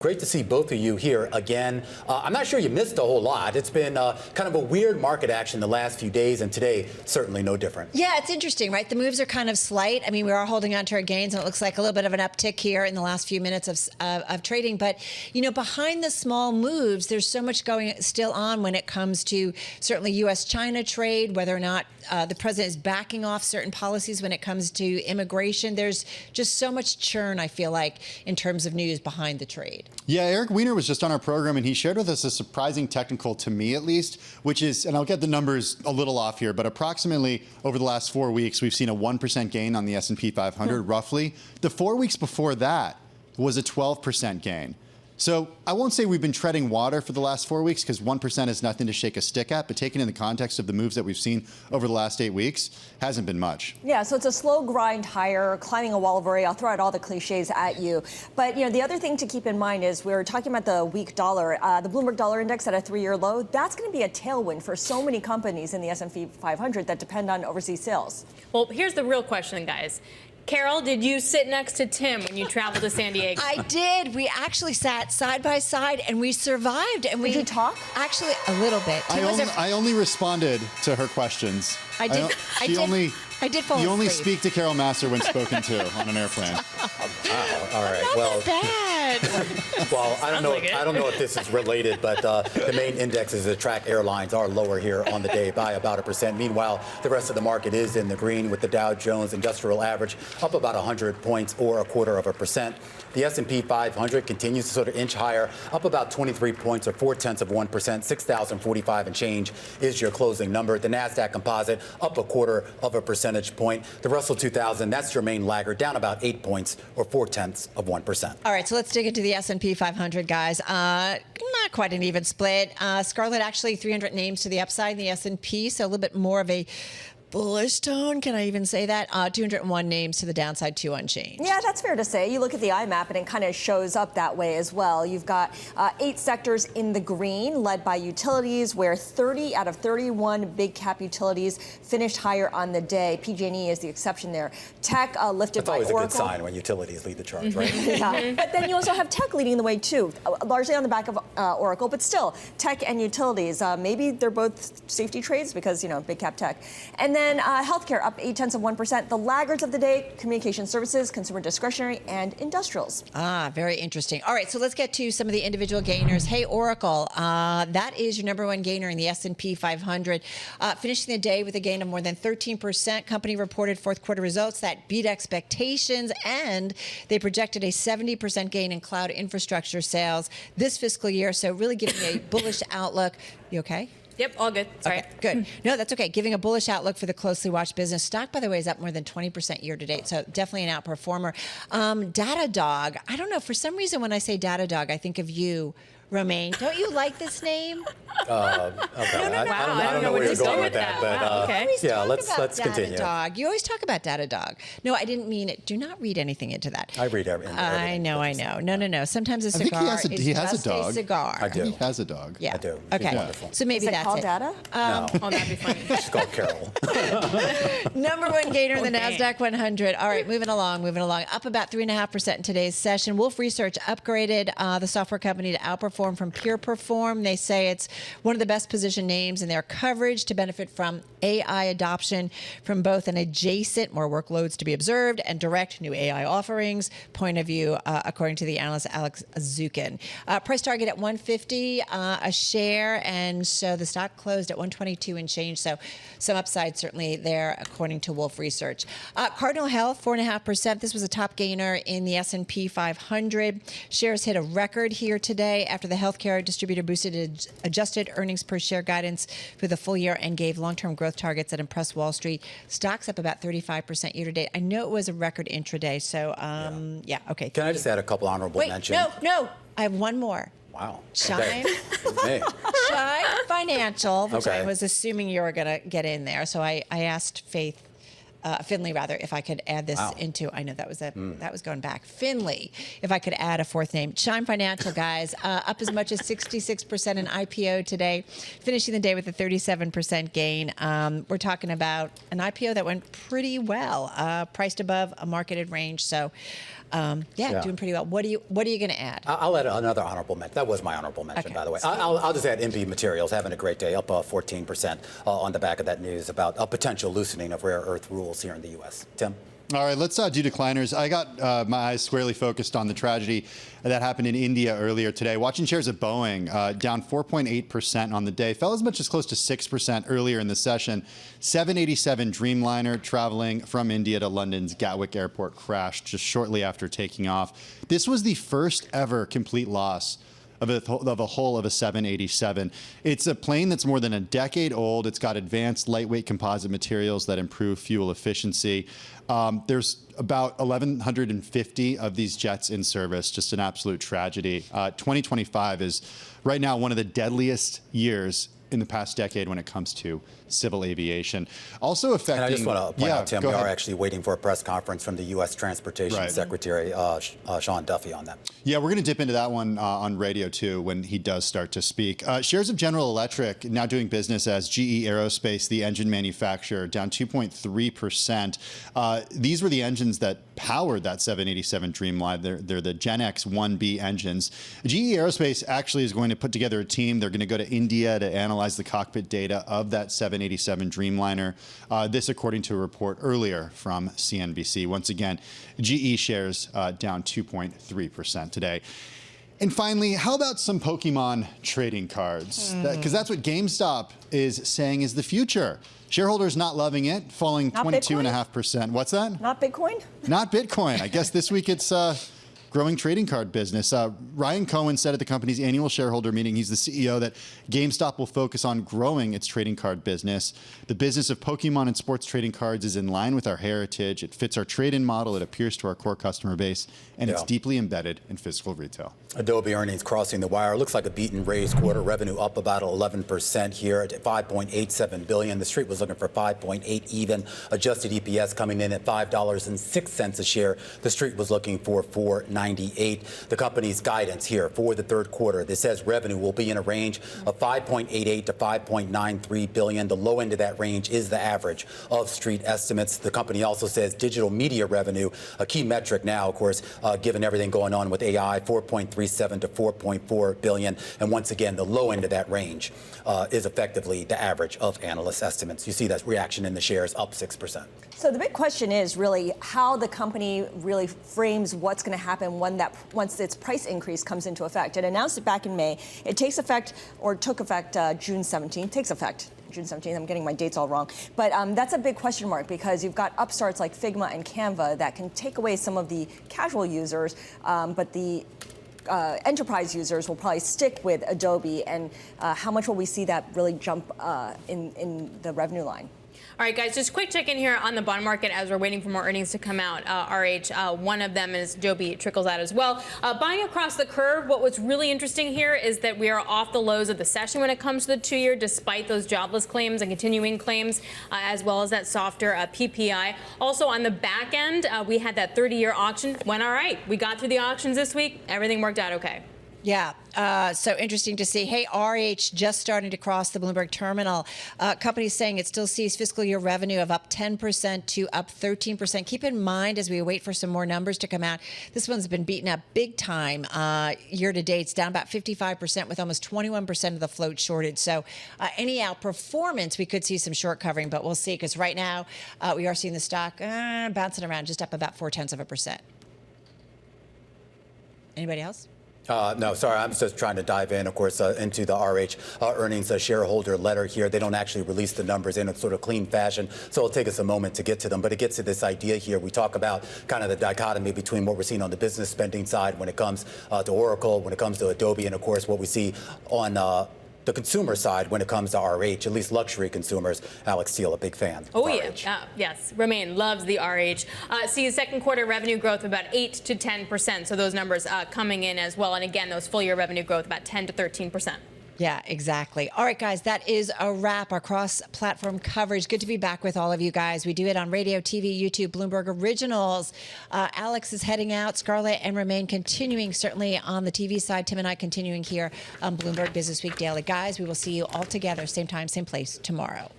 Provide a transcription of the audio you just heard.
Great to see both of you here again. I'm not sure you missed a whole lot. It's been kind of a weird market action the last few days, and today certainly no different. Yeah, it's interesting, right? The moves are kind of slight. I mean, we are holding on to our gains, and it looks like a little bit of an uptick here in the last few minutes of trading. But, you know, behind the small moves, there's so much going still on when it comes to certainly U.S.-China trade, whether or not the president is backing off certain policies when it comes to immigration. There's just so much churn, I feel like, in terms of news behind the trade. Yeah, Eric Weiner was just on our program, and he shared with us a surprising technical, to me at least, which is, and I'll get the numbers a little off here, but approximately over the last 4 weeks, we've seen a 1% gain on the S&P 500, roughly. The 4 weeks before that was a 12% gain. So I won't say we've been treading water for the last 4 weeks, because 1% is nothing to shake a stick at, but taken in the context of the moves that we've seen over the last 8 weeks, hasn't been much. Yeah, so it's a slow grind higher, climbing a wall of worry. I'll throw out all the cliches at you. But, you know, the other thing to keep in mind is we're talking about the weak dollar. The Bloomberg Dollar Index at a 3-year low, that's going to be a tailwind for so many companies in the S&P 500 that depend on overseas sales. Well, here's the real question, guys. Carol, did you sit next to Tim when you traveled to San Diego? I did. We actually sat side by side, and we survived. And Did you talk? Actually, a little bit. I only responded to her questions. I did. I did fall You only asleep. speak to Carol Massar when spoken to on an airplane. Wow. All right. Not Well, that bad. well, I don't know. like it. I don't know if this is related, but the main indexes that track airlines are lower here on the day by about 1%. Meanwhile, the rest of the market is in the green, with the Dow Jones Industrial Average up about 100 points or 0.25%. The S&P 500 continues to sort of inch higher, up about 23 points or 0.4%. 6,045 and change is your closing number. The Nasdaq Composite up 0.25 percentage point. The Russell 2000, that's your main laggard, down about 8 points or 0.4%. All right, so let's dig into the S&P 500, guys. Not quite an even split. Scarlet, actually 300 names to the upside in the S&P, so a little bit more of a bullish tone. Can I even say that? 201 names to the downside, 2 unchanged. Yeah, that's fair to say. You look at the IMAP and it kind of shows up that way as well. You've got 8 sectors in the green, led by utilities, where 30 out of 31 big cap utilities finished higher on the day. PG&E is the exception there. Tech lifted by Oracle. That's always a good sign when utilities lead the charge, right? Yeah. But then you also have tech leading the way too, largely on the back of Oracle, but still tech and utilities. Maybe they're both safety trades because, you know, big cap tech. And then healthcare up 0.8%. The laggards of the day: communication services, consumer discretionary, and industrials. Very interesting. All right, so let's get to some of the individual gainers. Hey, Oracle, that is your number one gainer in the S&P 500, finishing the day with a gain of more than 13%. Company reported fourth quarter results that beat expectations, and they projected a 70% gain in cloud infrastructure sales this fiscal year. So really giving a bullish outlook. You okay? Yep, all good. Sorry. Okay, good. No, that's okay. Giving a bullish outlook for the closely watched business. Stock, by the way, is up more than 20% year to date, so definitely an outperformer. Datadog. I don't know. For some reason, when I say Datadog, I think of you, Romaine. Don't you like this name? Okay. I don't know where you're going with that, but okay. yeah, let's continue. Datadog. You always talk about Datadog. No, I didn't mean it. Do not read anything into that. I read everything. I know. No. Sometimes a cigar he has just a dog. a cigar. I do. He has a dog. Yeah. I do. Okay. She's wonderful. So maybe Is it that's called it. data? No. Oh, that'd be funny. She's called Carol. Number one gainer in the Okay. NASDAQ 100. All right, moving along. Up about 3.5% in today's session. Wolf Research upgraded the software company to outperform from pure perform. They say it's one of the best positioned names in their coverage to benefit from AI adoption from both an adjacent, more workloads to be observed, and direct new AI offerings point of view, according to the analyst Alix Steel. Price target at 150 a share, and so the stock closed at 122 and change. So some upside certainly there, according to Wolf Research. Cardinal Health, 4.5%. This was a top gainer in the S&P 500. Shares hit a record here today after the healthcare distributor boosted adjusted earnings per share guidance for the full year and gave long-term growth targets that impressed Wall Street. Stocks up about 35% year to date. I know it was a record intraday, so okay. Can I just add a couple honorable mentions? No. I have one more. Wow. Shine. Okay. Shine Financial, which Okay. I was assuming you were going to get in there. So I asked Finley, if I could add this into, I know that was going back. Finley, if I could add a fourth name. Shine Financial, guys, up as much as 66% in IPO today, finishing the day with a 37% gain. We're talking about an IPO that went pretty well, priced above a marketed range. So doing pretty well. What are you going to add? I'll add another honorable mention. That was my honorable mention, by the way. I'll just add MP Materials having a great day, up 14% on the back of that news about a potential loosening of rare earth rules here in the U.S. Tim? All right, let's do decliners. I got my eyes squarely focused on the tragedy that happened in India earlier today. Watching shares of Boeing down 4.8% on the day. Fell as much as close to 6% earlier in the session. 787 Dreamliner traveling from India to London's Gatwick Airport crashed just shortly after taking off. This was the first ever complete loss of a hull of a 787. It's a plane that's more than a decade old. It's got advanced lightweight composite materials that improve fuel efficiency. There's about 1,150 of these jets in service, just an absolute tragedy. 2025 is right now one of the deadliest years in the past decade when it comes to civil aviation. Also affecting... And I just want to point out, Tim, we ahead. are actually waiting for a press conference from the U.S. Transportation Secretary Sean Duffy on that. Yeah, we're going to dip into that one on radio, too, when he does start to speak. Shares of General Electric now doing business as GE Aerospace, the engine manufacturer, down 2.3%. These were the engines that powered that 787 Dreamliner. They're the Gen X 1B engines. GE Aerospace actually is going to put together a team. They're going to go to India to analyze the cockpit data of that 787 Dreamliner. This, according to a report earlier from CNBC. Once again, GE shares down 2.3% today. And finally, how about some Pokemon trading cards? Because that's what GameStop is saying is the future. Shareholders not loving it, falling 22.5%. What's that? Not Bitcoin? Not Bitcoin. I guess this week it's growing trading card business. Ryan Cohen said at the company's annual shareholder meeting, he's the CEO, that GameStop will focus on growing its trading card business. The business of Pokemon and sports trading cards is in line with our heritage. It fits our trade-in model. It appeals to our core customer base, and it's deeply embedded in physical retail. Adobe earnings crossing the wire. Looks like a beat and raise quarter. Revenue up about 11% here at $5.87 billion. The street was looking for 5.8 even. Adjusted EPS coming in at $5.06 a share. The street was looking for $4.98. The company's guidance here for the third quarter. This says revenue will be in a range of $5.88 to $5.93 billion. The low end of that range is the average of street estimates. The company also says digital media revenue, a key metric now, of course, given everything going on with AI, 4.37 to 4.4 billion. And once again, the low end of that range is effectively the average of analyst estimates. You see that reaction in the shares, up 6%. So the big question is really how the company really frames what's going to happen once its price increase comes into effect. It announced it back in May. It takes effect, or took effect June 17th. Takes effect June 17th. I'm getting my dates all wrong. But that's a big question mark because you've got upstarts like Figma and Canva that can take away some of the casual users, but the enterprise users will probably stick with Adobe. And how much will we see that really jump in the revenue line? All right, guys, just quick check-in here on the bond market as we're waiting for more earnings to come out. RH, one of them is Adobe, trickles out as well. Buying across the curve, what was really interesting here is that we are off the lows of the session when it comes to the 2-year, despite those jobless claims and continuing claims, as well as that softer PPI. Also, on the back end, we had that 30-year auction. Went all right. We got through the auctions this week. Everything worked out okay. Yeah, so interesting to see. Hey, RH just starting to cross the Bloomberg terminal. Companies saying it still sees fiscal year revenue of up 10% to up 13%. Keep in mind, as we wait for some more numbers to come out, this one's been beaten up big time year to date. It's down about 55% with almost 21% of the float shorted. So any outperformance, we could see some short covering, but we'll see, because right now we are seeing the stock bouncing around just up about 0.4%. Anybody else? No, sorry, I'm just trying to dive in, of course, into the RH earnings shareholder letter here. They don't actually release the numbers in a sort of clean fashion, so it'll take us a moment to get to them. But it gets to this idea here. We talk about kind of the dichotomy between what we're seeing on the business spending side when it comes to Oracle, when it comes to Adobe, and, of course, what we see on the consumer side when it comes to RH, at least luxury consumers. Alix Steel, a big fan. Oh, yeah. Yes. Romaine loves the RH. Sees second quarter revenue growth of about 8 to 10%. So those numbers coming in as well. And again, those full year revenue growth about 10 to 13%. Yeah, exactly. All right, guys, that is a wrap. Our cross-platform coverage. Good to be back with all of you guys. We do it on radio, TV, YouTube, Bloomberg Originals. Alix is heading out. Scarlet and Romaine continuing, certainly on the TV side. Tim and I continuing here on Bloomberg Business Week Daily. Guys, we will see you all together, same time, same place tomorrow.